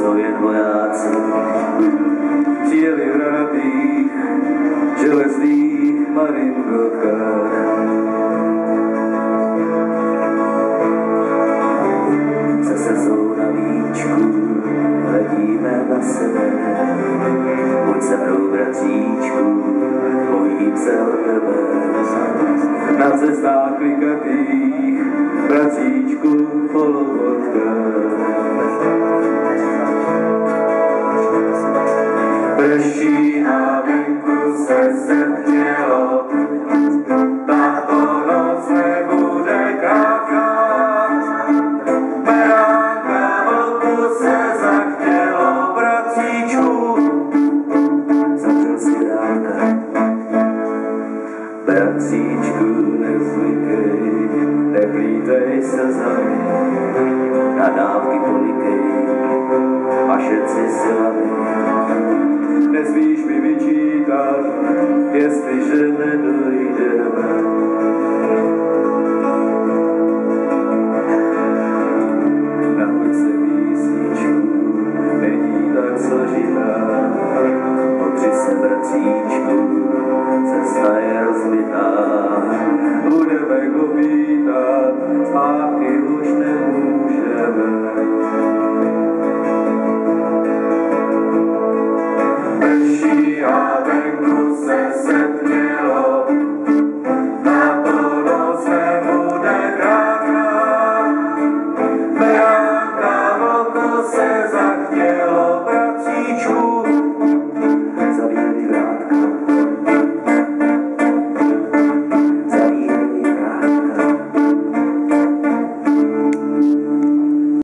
jsou jen vojáci. Přijeli v hranatých, železných marinkovkách. Se sezou na víčku, hledíme na sebe. Pojď se mnou, bratříčku, bojím se o tebe. Na cestách klikatých, bratříčku, polovodkách. Prší na vinku se setmělo, tato noc nebude krátká. Beránka vlku se zachtělo, bratříčku, zavřel si ráka. Bratříčku, nezvykej, neplítej se zami, nadávky polikej, mašet si silami. Nesmíš mi vyčítat, jestliže nedojdeme. Nahoď se písničku, není tak složitá. Opři se, bratříčku, cesta je rozbitá. Budeme klopítat, zpátky už nemůžeme. Prší a